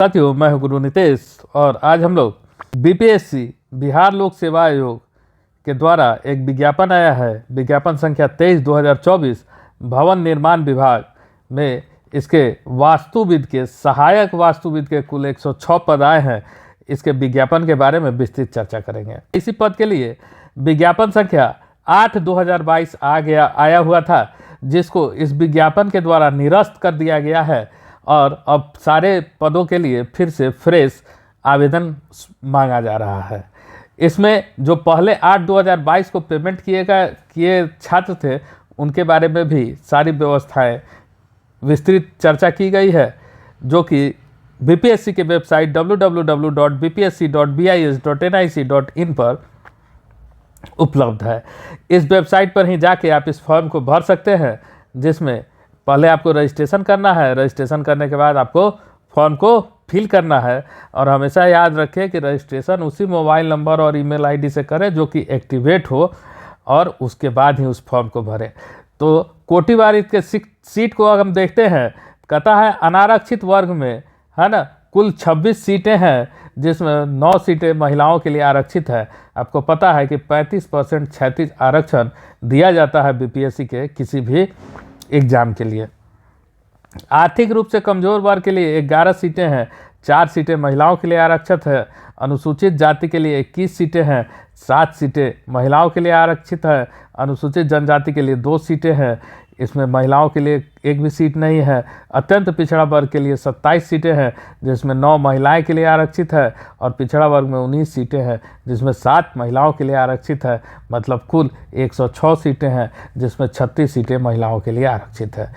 साथियों, मैं हूं गुरु नितेश और आज हम लोग बीपीएससी बिहार लोक सेवा आयोग के द्वारा एक विज्ञापन आया है, विज्ञापन संख्या 23/2024 भवन निर्माण विभाग में इसके वास्तुविद के सहायक वास्तुविद के कुल 106 पद आए हैं। इसके विज्ञापन के बारे में विस्तृत चर्चा करेंगे। इसी पद के लिए विज्ञापन संख्या 8/2022 आया हुआ था, जिसको इस विज्ञापन के द्वारा निरस्त कर दिया गया है और अब सारे पदों के लिए फिर से फ्रेश आवेदन मांगा जा रहा है। इसमें जो पहले 8/2022 को पेमेंट किए छात्र थे, उनके बारे में भी सारी व्यवस्थाएं विस्तृत चर्चा की गई है, जो कि बीपीएससी के वेबसाइट www.bpsc.bis.nic.in पर उपलब्ध है। इस वेबसाइट पर ही जाके आप इस फॉर्म को भर सकते हैं, जिसमें पहले आपको रजिस्ट्रेशन करना है। रजिस्ट्रेशन करने के बाद आपको फॉर्म को फिल करना है और हमेशा याद रखें कि रजिस्ट्रेशन उसी मोबाइल नंबर और ईमेल आईडी से करें जो कि एक्टिवेट हो, और उसके बाद ही उस फॉर्म को भरें। तो कोटिवारी के सीट को अगर हम देखते हैं, कहता है अनारक्षित वर्ग में, है ना, कुल 26 सीटें हैं, जिसमें 9 सीटें महिलाओं के लिए आरक्षित है। आपको पता है कि 35% क्षैतिज आरक्षण दिया जाता है बीपीएससी के किसी भी एग्जाम के लिए। आर्थिक रूप से कमजोर वर्ग के लिए 11 सीटें हैं, 4 सीटें महिलाओं के लिए आरक्षित है। अनुसूचित जाति के लिए 21 सीटें हैं, 7 सीटें महिलाओं के लिए आरक्षित है। अनुसूचित जनजाति के लिए 2 सीटें हैं, इसमें महिलाओं के लिए एक भी सीट नहीं है। अत्यंत पिछड़ा वर्ग के लिए 27 सीटें हैं, जिसमें 9 महिलाएं के लिए आरक्षित है, और पिछड़ा वर्ग में 19 सीटें हैं, जिसमें 7 महिलाओं के लिए आरक्षित है। मतलब कुल 106 सीटें हैं, जिसमें 36 सीटें महिलाओं के लिए आरक्षित है।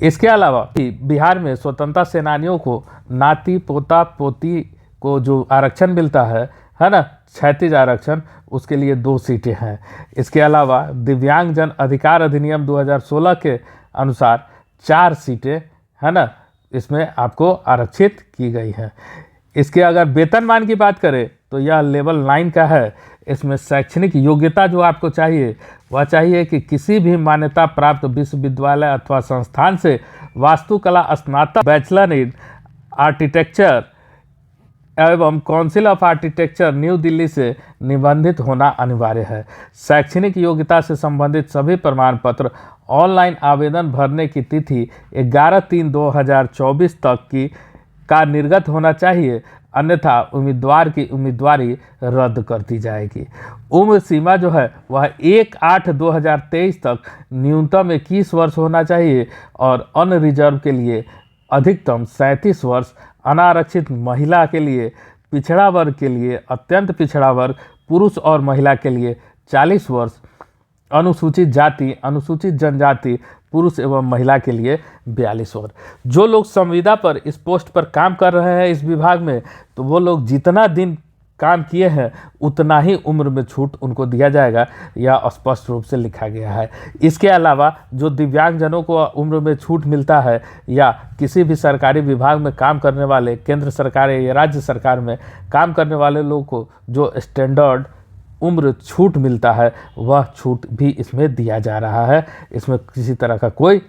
इसके अलावा बिहार में स्वतंत्रता सेनानियों को नाती पोता पोती को जो आरक्षण मिलता है ना, क्षैतिज आरक्षण, उसके लिए 2 सीटें हैं। इसके अलावा दिव्यांगजन अधिकार अधिनियम 2016 के अनुसार 4 सीटें, है ना, इसमें आपको आरक्षित की गई हैं। इसके अगर वेतनमान की बात करें तो यह लेवल 9 का है। इसमें शैक्षणिक योग्यता जो आपको चाहिए वह चाहिए कि किसी भी मान्यता प्राप्त विश्वविद्यालय अथवा संस्थान से वास्तुकला स्नातक, बैचलर इन आर्किटेक्चर एवं council of architecture new Delhi से निबंधित होना अनिवार्य है। शैक्षणिक योग्यता से संबंधित सभी प्रमाण पत्र ऑनलाइन आवेदन भरने की तिथि 11/3/2024 तक का निर्गत होना चाहिए, अन्यथा उम्मीदवार की उम्मीदवारी रद्द कर दी जाएगी। उम्र सीमा जो है वह 1/8/2023 तक न्यूनतम 21 वर्ष होना चाहिए और अनरिजर्व के लिए अधिकतम 37 वर्ष, अनारक्षित महिला के लिए, पिछड़ा वर्ग के लिए, अत्यंत पिछड़ा वर्ग पुरुष और महिला के लिए 40 वर्ष, अनुसूचित जाति, अनुसूचित जनजाति पुरुष एवं महिला के लिए 42 वर्ष। जो लोग संविदा पर इस पोस्ट पर काम कर रहे हैं इस विभाग में, तो वो लोग जितना दिन काम किए हैं उतना ही उम्र में छूट उनको दिया जाएगा, यह स्पष्ट रूप से लिखा गया है। इसके अलावा जो दिव्यांगजनों को उम्र में छूट मिलता है, या किसी भी सरकारी विभाग में काम करने वाले, केंद्र सरकार या राज्य सरकार में काम करने वाले लोगों को जो स्टैंडर्ड उम्र छूट मिलता है, वह छूट भी इसमें दिया जा रहा है। इसमें किसी तरह का कोई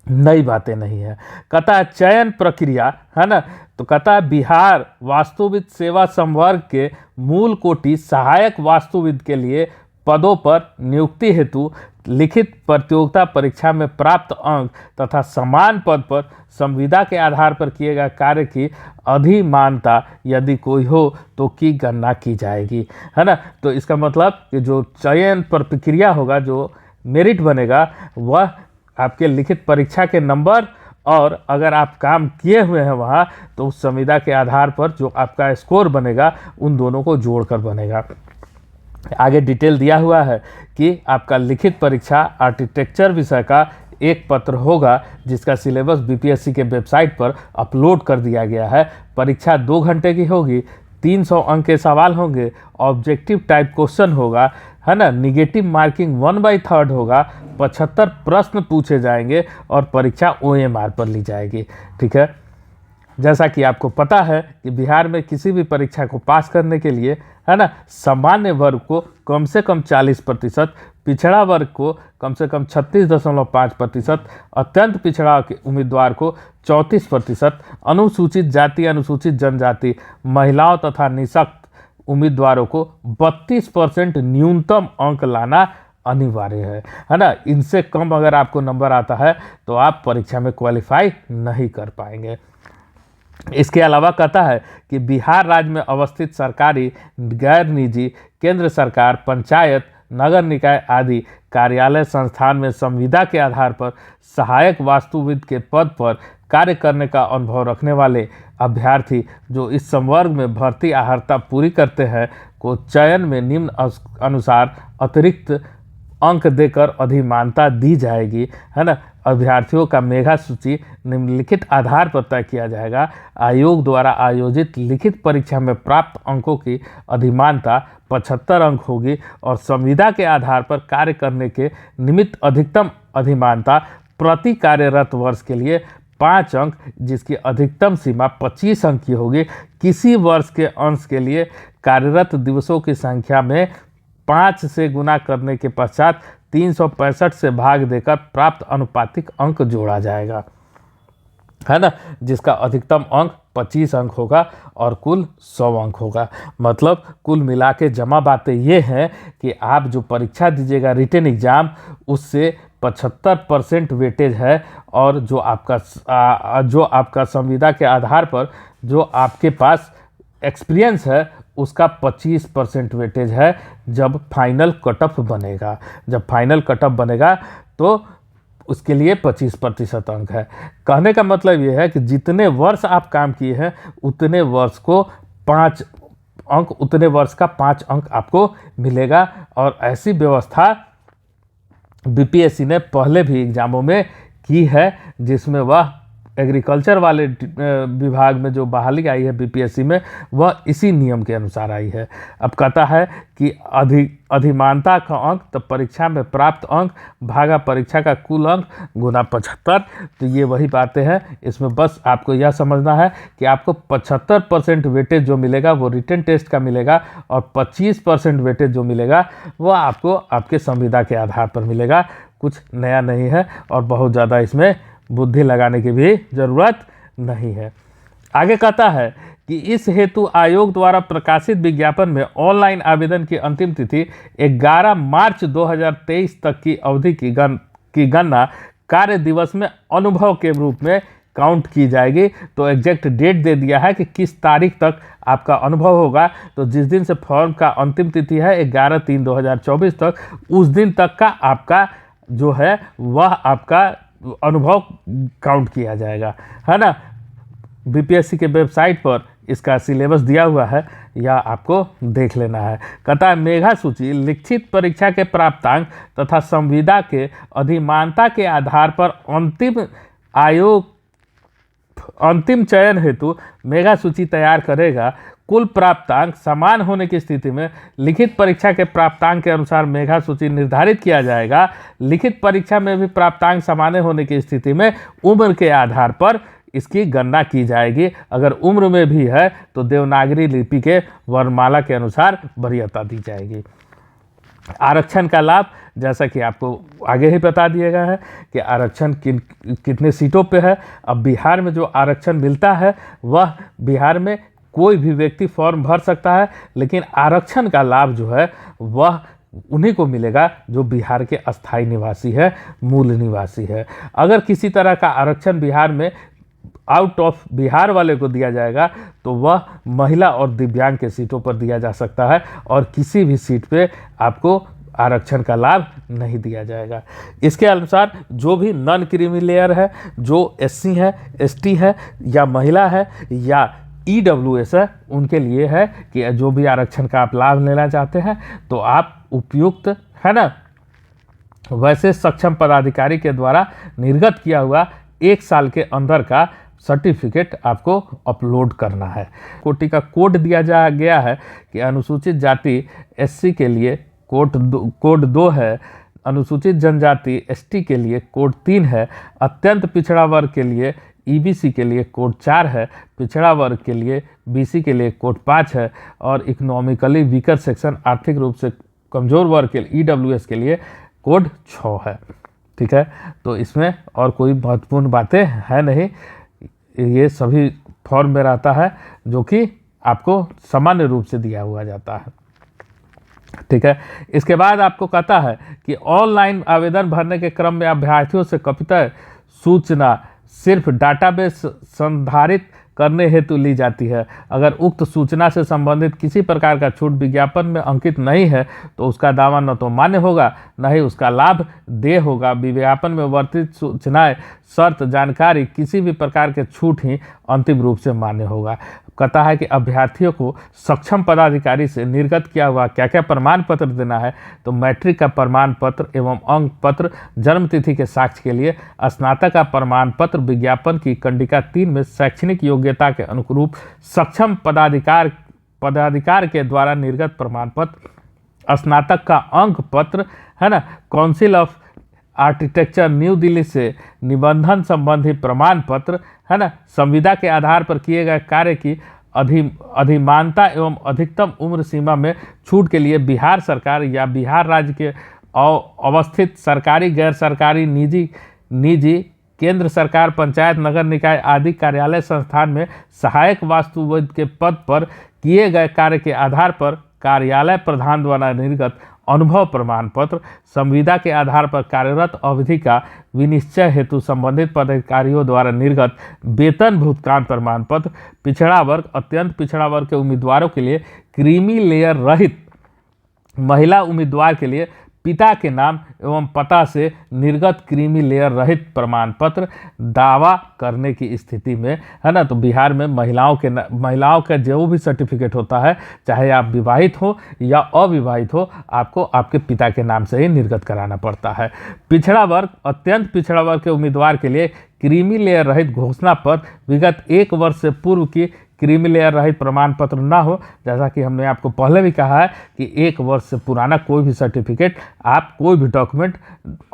नई बातें नहीं है। कहता है चयन प्रक्रिया, है ना, तो कहता है बिहार वास्तुविद सेवा संवर्ग के मूल कोटि सहायक वास्तुविद के लिए पदों पर नियुक्ति हेतु लिखित प्रतियोगिता परीक्षा में प्राप्त अंक तथा समान पद पर संविदा के आधार पर किए गए कार्य की अधिमानता यदि कोई हो तो की गणना की जाएगी, है ना। तो इसका मतलब कि जो चयन प्रक्रिया होगा, जो मेरिट बनेगा, वह आपके लिखित परीक्षा के नंबर और अगर आप काम किए हुए हैं वहाँ, तो उस संविदा के आधार पर जो आपका स्कोर बनेगा, उन दोनों को जोड़कर बनेगा। आगे डिटेल दिया हुआ है कि आपका लिखित परीक्षा आर्किटेक्चर विषय का एक पत्र होगा, जिसका सिलेबस बीपीएससी के वेबसाइट पर अपलोड कर दिया गया है। परीक्षा 2 घंटे की होगी, 300 अंक के सवाल होंगे, ऑब्जेक्टिव टाइप क्वेश्चन होगा, है ना, निगेटिव मार्किंग 1/3 होगा, 75 प्रश्न पूछे जाएंगे और परीक्षा OMR पर ली जाएगी। ठीक है, जैसा कि आपको पता है कि बिहार में किसी भी परीक्षा को पास करने के लिए, है ना, सामान्य वर्ग को कम से कम 40%, पिछड़ा वर्ग को कम से कम 36.5%, अत्यंत पिछड़ा के उम्मीदवार को 34%, अनुसूचित जाति अनुसूचित जनजाति महिलाओं तथा निःशक्त उम्मीदवारों को 32% न्यूनतम अंक लाना अनिवार्य है ना। इनसे कम अगर आपको नंबर आता है तो आप परीक्षा में क्वालिफाई नहीं कर पाएंगे। इसके अलावा कहता है कि बिहार राज्य में अवस्थित सरकारी, गैर निजी, केंद्र सरकार, पंचायत, नगर निकाय आदि कार्यालय संस्थान में संविदा के आधार पर सहायक वास्तुविद के पद पर कार्य करने का अनुभव रखने वाले अभ्यर्थी जो इस संवर्ग में भर्ती अर्हता पूरी करते हैं को चयन में निम्न अनुसार अतिरिक्त अंक देकर अधिमानता दी जाएगी, है ना। अभ्यर्थियों का मेधा सूची निम्नलिखित आधार पर तय किया जाएगा। आयोग द्वारा आयोजित लिखित परीक्षा में प्राप्त अंकों की अधिमानता 75 अंक होगी और संविदा के आधार पर कार्य करने के निमित्त अधिकतम अधिमानता प्रति कार्यरत वर्ष के लिए 5 अंक, जिसकी अधिकतम सीमा 25 अंक की होगी। किसी वर्ष के अंश के लिए कार्यरत दिवसों की संख्या में 5 से गुना करने के पश्चात 365 से भाग देकर प्राप्त अनुपातिक अंक जोड़ा जाएगा, है ना, जिसका अधिकतम अंक 25 अंक होगा और कुल 100 अंक होगा। मतलब कुल मिला के जमा बातें ये हैं कि आप जो परीक्षा दीजिएगा रिटन एग्जाम, उससे 75% वेटेज है और जो आपका संविदा के आधार पर जो आपके पास एक्सपीरियंस है उसका 25% वेटेज है जब फाइनल कट ऑफ बनेगा। जब फाइनल कट ऑफ बनेगा तो उसके लिए 25% अंक है। कहने का मतलब ये है कि जितने वर्ष आप काम किए हैं उतने वर्ष को 5 अंक, उतने वर्ष का 5 अंक आपको मिलेगा। और ऐसी व्यवस्था बीपीएससी ने पहले भी एग्जामों में की है, जिसमें वह एग्रीकल्चर वाले विभाग में जो बहाली आई है बीपीएससी में, वह इसी नियम के अनुसार आई है। अब कहता है कि अधिमानता का अंक तो परीक्षा में प्राप्त अंक भागा परीक्षा का कुल अंक गुना 75। तो ये वही बातें हैं। इसमें बस आपको यह समझना है कि आपको 75% वेटेज जो मिलेगा वो रिटन टेस्ट का मिलेगा और 25% वेटेज जो मिलेगा वो आपको आपके संविदा के आधार पर मिलेगा। कुछ नया नहीं है और बहुत ज़्यादा इसमें बुद्धि लगाने की भी ज़रूरत नहीं है। आगे कहता है कि इस हेतु आयोग द्वारा प्रकाशित विज्ञापन में ऑनलाइन आवेदन की अंतिम तिथि 11 मार्च 2023 तक की अवधि की गणना कार्य दिवस में अनुभव के रूप में काउंट की जाएगी। तो एग्जैक्ट डेट दे दिया है कि किस तारीख तक आपका अनुभव होगा। तो जिस दिन से फॉर्म का अंतिम तिथि है 11/3/2024 तक, उस दिन तक का आपका जो है वह आपका अनुभव काउंट किया जाएगा, है ना। बीपीएससी के वेबसाइट पर इसका सिलेबस दिया हुआ है, या आपको देख लेना है। कहता है मेधा सूची लिखित परीक्षा के प्राप्तांक तथा संविदा के अधिमानता के आधार पर अंतिम चयन हेतु मेधा सूची तैयार करेगा। कुल प्राप्तांक समान होने की स्थिति में लिखित परीक्षा के प्राप्तांक के अनुसार मेधा सूची निर्धारित किया जाएगा। लिखित परीक्षा में भी प्राप्तांक समान होने की स्थिति में उम्र के आधार पर इसकी गणना की जाएगी। अगर उम्र में भी है तो देवनागरी लिपि के वर्णमाला के अनुसार वरीयता दी जाएगी। आरक्षण का लाभ, जैसा कि आपको आगे ही बता दिया गया है कि आरक्षण कितने सीटों पे है। अब बिहार में जो आरक्षण मिलता है वह बिहार में कोई भी व्यक्ति फॉर्म भर सकता है, लेकिन आरक्षण का लाभ जो है वह उन्हीं को मिलेगा जो बिहार के अस्थायी निवासी है, मूल निवासी है। अगर किसी तरह का आरक्षण बिहार में आउट ऑफ बिहार वाले को दिया जाएगा तो वह महिला और दिव्यांग के सीटों पर दिया जा सकता है और किसी भी सीट पे आपको आरक्षण का लाभ नहीं दिया जाएगा। इसके अनुसार जो भी नॉन क्रीमी लेयर है, जो एससी है, एसटी है या महिला है या ईडब्ल्यूएस है, उनके लिए है कि जो भी आरक्षण का आप लाभ लेना चाहते हैं तो आप उपयुक्त, है ना, वैसे सक्षम पदाधिकारी के द्वारा निर्गत किया हुआ 1 साल के अंदर का सर्टिफिकेट आपको अपलोड करना है। कोटि का कोड दिया गया है कि अनुसूचित जाति एससी के लिए कोड 2 है, अनुसूचित जनजाति एसटी के लिए कोड 3 है, अत्यंत पिछड़ा वर्ग के लिए ईबीसी के लिए कोड 4 है, पिछड़ा वर्ग के लिए बीसी के लिए कोड 5 है और इकोनॉमिकली वीकर सेक्शन आर्थिक रूप से कमज़ोर वर्ग के लिए EWS के लिए कोड 6 है। ठीक है, तो इसमें और कोई महत्वपूर्ण बातें है नहीं, ये सभी फॉर्म में रहता है जो कि आपको सामान्य रूप से दिया हुआ जाता है। ठीक है, इसके बाद आपको कहता है कि ऑनलाइन आवेदन भरने के क्रम में अभ्यर्थियों से कथित सूचना सिर्फ डाटाबेस संधारित करने हेतु ली जाती है। अगर उक्त सूचना से संबंधित किसी प्रकार का छूट विज्ञापन में अंकित नहीं है तो उसका दावा न तो मान्य होगा न ही उसका लाभ देय होगा। विज्ञापन में वर्णित सूचनाएं, शर्त, जानकारी, किसी भी प्रकार के छूट ही अंतिम रूप से मान्य होगा। कहता है कि अभ्यर्थियों को सक्षम पदाधिकारी से निर्गत किया हुआ क्या क्या प्रमाण पत्र देना है, तो मैट्रिक का प्रमाण पत्र एवं अंक पत्र, जन्मतिथि के साक्ष्य के लिए स्नातक का प्रमाण पत्र, विज्ञापन की कंडिका 3 में शैक्षणिक योग्यता के अनुरूप सक्षम पदाधिकार के द्वारा निर्गत प्रमाण पत्र, स्नातक का अंक पत्र, है ना, council of architecture new Delhi से निबंधन संबंधी प्रमाण पत्र, है ना, संविदा के आधार पर किए गए कार्य की अधिमानता एवं अधिकतम उम्र सीमा में छूट के लिए बिहार सरकार या बिहार राज्य के अवस्थित सरकारी, गैर सरकारी, निजी, केंद्र सरकार, पंचायत, नगर निकाय आदि कार्यालय संस्थान में सहायक वास्तुविद के पद पर किए गए कार्य के आधार पर कार्यालय प्रधान द्वारा निर्गत अनुभव प्रमाण पत्र, संविदा के आधार पर कार्यरत अवधि का विनिश्चय हेतु संबंधित पदाधिकारियों द्वारा निर्गत वेतन भुगतान प्रमाण पत्र, पिछड़ा वर्ग, अत्यंत पिछड़ा वर्ग के उम्मीदवारों के लिए क्रीमी लेयर रहित महिला उम्मीदवार के लिए पिता के नाम एवं पता से निर्गत क्रीमी लेयर रहित प्रमाण पत्र दावा करने की स्थिति में, है ना, तो बिहार में महिलाओं का जो भी सर्टिफिकेट होता है, चाहे आप विवाहित हो या अविवाहित हो, आपको आपके पिता के नाम से ही निर्गत कराना पड़ता है। पिछड़ा वर्ग, अत्यंत पिछड़ा वर्ग के उम्मीदवार के लिए क्रीमी लेयर रहित घोषणा पत्र विगत 1 वर्ष से पूर्व की क्रीमी लेयर रहित प्रमाण पत्र ना हो। जैसा कि हमने आपको पहले भी कहा है कि 1 वर्ष से पुराना कोई भी सर्टिफिकेट, आप कोई भी डॉक्यूमेंट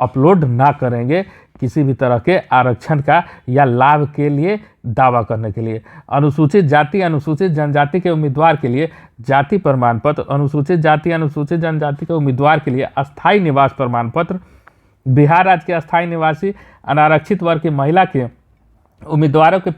अपलोड ना करेंगे किसी भी तरह के आरक्षण का या लाभ के लिए दावा करने के लिए। अनुसूचित जाति, अनुसूचित जनजाति के उम्मीदवार के लिए जाति प्रमाण पत्र, अनुसूचित जाति, अनुसूचित जनजाति के उम्मीदवार के लिए अस्थायी निवास प्रमाण पत्र, बिहार राज्य के अस्थायी निवासी अनारक्षित वर्ग की महिला के उम्मीदवारों के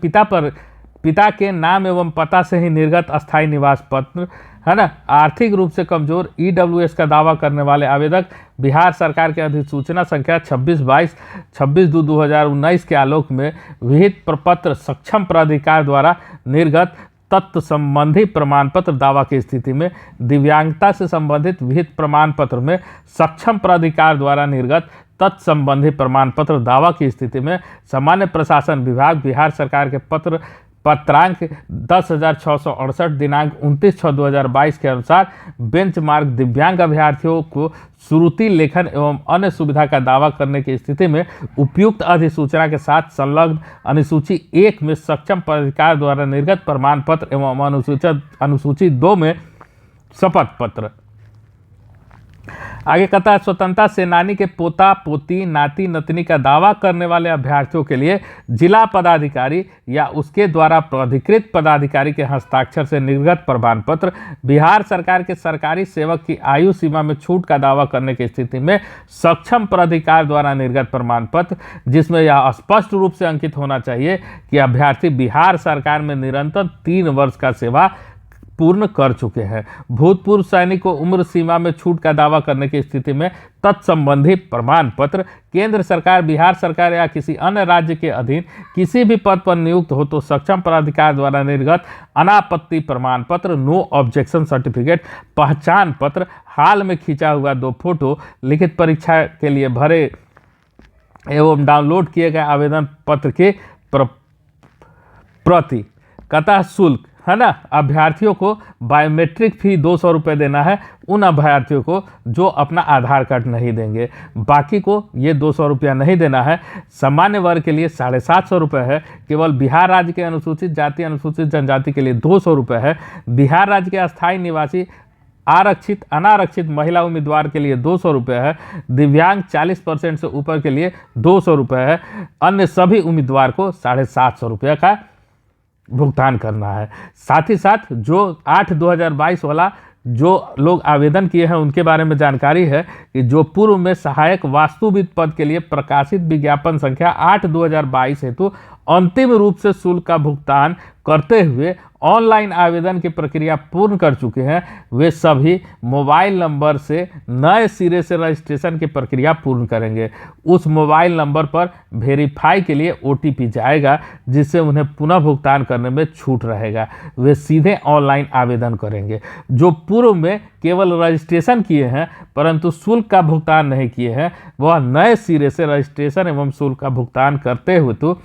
पिता के नाम एवं पता से ही निर्गत अस्थायी निवास पत्र, है ना, आर्थिक रूप से कमजोर EWS का दावा करने वाले आवेदक बिहार सरकार के अधिसूचना संख्या 26/2019 के आलोक में विहित प्रपत्र सक्षम प्राधिकार द्वारा निर्गत तत्व संबंधी प्रमाण पत्र दावा की स्थिति में दिव्यांगता से संबंधित विहित प्रमाण पत्र में सक्षम प्राधिकार द्वारा निर्गत तत्संबंधी प्रमाण पत्र दावा की स्थिति में सामान्य प्रशासन विभाग बिहार सरकार के पत्रांक 10,668 दिनांक 29/6/2022 के अनुसार बेंचमार्क दिव्यांग अभ्यर्थियों को श्रुति लेखन एवं अन्य सुविधा का दावा करने की स्थिति में उपयुक्त अधिसूचना के साथ संलग्न अनुसूची 1 में सक्षम पदाधिकार द्वारा निर्गत प्रमाण पत्र एवं अनुसूची 2 में शपथ पत्र। आगे कहता है, स्वतंत्रता सेनानी के पोता पोती नाती नतनी का दावा करने वाले अभ्यर्थियों के लिए जिला पदाधिकारी या उसके द्वारा प्राधिकृत पदाधिकारी के हस्ताक्षर से निर्गत प्रमाण पत्र, बिहार सरकार के सरकारी सेवक की आयु सीमा में छूट का दावा करने की स्थिति में सक्षम प्राधिकार द्वारा निर्गत प्रमाण पत्र, जिसमें यह स्पष्ट रूप से अंकित होना चाहिए कि अभ्यर्थी बिहार सरकार में निरंतर 3 वर्ष का सेवा पूर्ण कर चुके हैं। भूतपूर्व सैनिक को उम्र सीमा में छूट का दावा करने की स्थिति में तत्संबंधी प्रमाण पत्र, केंद्र सरकार, बिहार सरकार या किसी अन्य राज्य के अधीन किसी भी पद पर नियुक्त हो तो सक्षम प्राधिकार द्वारा निर्गत अनापत्ति प्रमाण पत्र, नो ऑब्जेक्शन सर्टिफिकेट, पहचान पत्र, हाल में खींचा हुआ 2 फोटो, लिखित परीक्षा के लिए भरे एवं डाउनलोड किए गए आवेदन पत्र के प्रति। कतः शुल्क, है ना, अभ्यर्थियों को बायोमेट्रिक फी 200 रुपये देना है उन अभ्यर्थियों को जो अपना आधार कार्ड नहीं देंगे, बाकी को ये 200 रुपया नहीं देना है। सामान्य वर्ग के लिए 750 रुपये है, केवल बिहार राज्य के अनुसूचित जाति अनुसूचित जनजाति के लिए 200 रुपये है, बिहार राज्य के अस्थायी निवासी आरक्षित अनारक्षित महिला उम्मीदवार के लिए 200 रुपये है, दिव्यांग 40% से ऊपर के लिए 200 रुपये है, अन्य सभी उम्मीदवार को 750 रुपये का भुगतान करना है। साथ ही साथ जो 8/2022 वाला जो लोग आवेदन किए हैं उनके बारे में जानकारी है कि जो पूर्व में सहायक वास्तुविद पद के लिए प्रकाशित विज्ञापन संख्या 8/2022 हेतु अंतिम रूप से शुल्क का भुगतान करते हुए ऑनलाइन आवेदन की प्रक्रिया पूर्ण कर चुके हैं, वे सभी मोबाइल नंबर से नए सिरे से रजिस्ट्रेशन की प्रक्रिया पूर्ण करेंगे। उस मोबाइल नंबर पर वेरीफाई के लिए OTP जाएगा, जिससे उन्हें पुनः भुगतान करने में छूट रहेगा। वे सीधे ऑनलाइन आवेदन करेंगे। जो पूर्व में केवल रजिस्ट्रेशन किए हैं परंतु शुल्क का भुगतान नहीं किए हैं, वह नए सिरे से रजिस्ट्रेशन एवं शुल्क का भुगतान करते हुए तो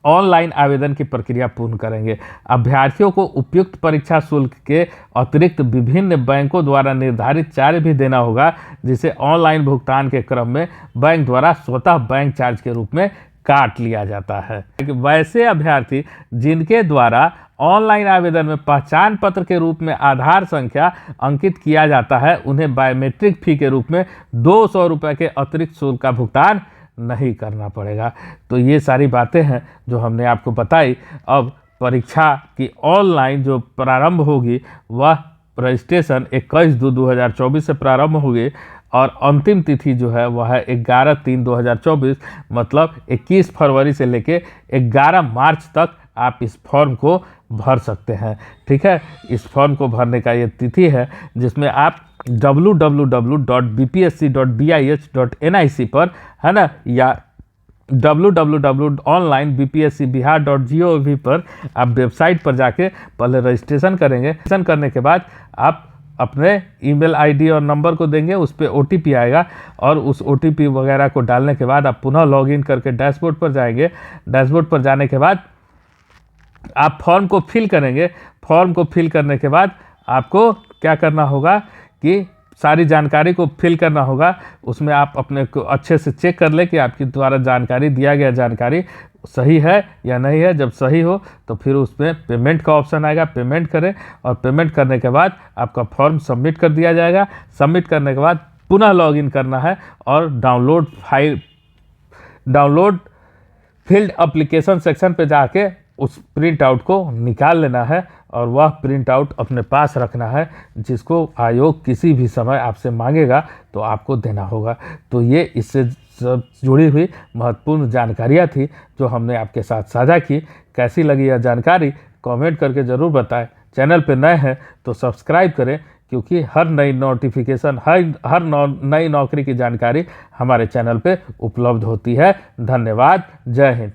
ऑनलाइन आवेदन की प्रक्रिया पूर्ण करेंगे। अभ्यर्थियों को उपयुक्त परीक्षा शुल्क के अतिरिक्त विभिन्न बैंकों द्वारा निर्धारित चार्ज भी देना होगा, जिसे ऑनलाइन भुगतान के क्रम में बैंक द्वारा स्वतः बैंक चार्ज के रूप में काट लिया जाता है। वैसे अभ्यर्थी जिनके द्वारा ऑनलाइन आवेदन में पहचान पत्र के रूप में आधार संख्या अंकित किया जाता है, उन्हें बायोमेट्रिक फी के रूप में 200 रुपये के अतिरिक्त शुल्क का भुगतान नहीं करना पड़ेगा। तो ये सारी बातें हैं जो हमने आपको बताई। अब परीक्षा की ऑनलाइन जो प्रारंभ होगी वह रजिस्ट्रेशन 21/2/2024 से प्रारंभ होगी और अंतिम तिथि जो है वह है 11/3/2024, मतलब 21 फरवरी से लेके 11 मार्च तक आप इस फॉर्म को भर सकते हैं। ठीक है, इस फॉर्म को भरने का ये तिथि है जिसमें आप www.bpsc.bis.nic पर, है ना, या www.onlinebpscbihar.gov पर आप वेबसाइट पर जाके पहले रजिस्ट्रेशन करेंगे। रजिस्ट्रेशन करने के बाद आप अपने ईमेल आईडी और नंबर को देंगे, उस पर OTP आएगा और उस OTP वगैरह को डालने के बाद आप पुनः लॉगिन करके डैशबोर्ड पर जाएंगे। डैशबोर्ड पर जाने के बाद आप फॉर्म को फिल करेंगे। फॉर्म को फिल करने के बाद आपको क्या करना होगा कि सारी जानकारी को फिल करना होगा। उसमें आप अपने को अच्छे से चेक कर ले कि आपकी द्वारा जानकारी दिया गया जानकारी सही है या नहीं है। जब सही हो तो फिर उसमें पेमेंट का ऑप्शन आएगा, पेमेंट करें और पेमेंट करने के बाद आपका फॉर्म सबमिट कर दिया जाएगा। सबमिट करने के बाद पुनः लॉगिन करना है और डाउनलोड फील्ड एप्लीकेशन सेक्शन पे जाके उस प्रिंट आउट को निकाल लेना है और वह प्रिंट आउट अपने पास रखना है, जिसको आयोग किसी भी समय आपसे मांगेगा तो आपको देना होगा। तो ये इससे जुड़ी हुई महत्वपूर्ण जानकारियाँ थी जो हमने आपके साथ साझा की। कैसी लगी यह जानकारी कमेंट करके ज़रूर बताएं। चैनल पर नए हैं तो सब्सक्राइब करें, क्योंकि हर नई नोटिफिकेशन, हर नई नौकरी की जानकारी हमारे चैनल पे उपलब्ध होती है। धन्यवाद। जय हिंद।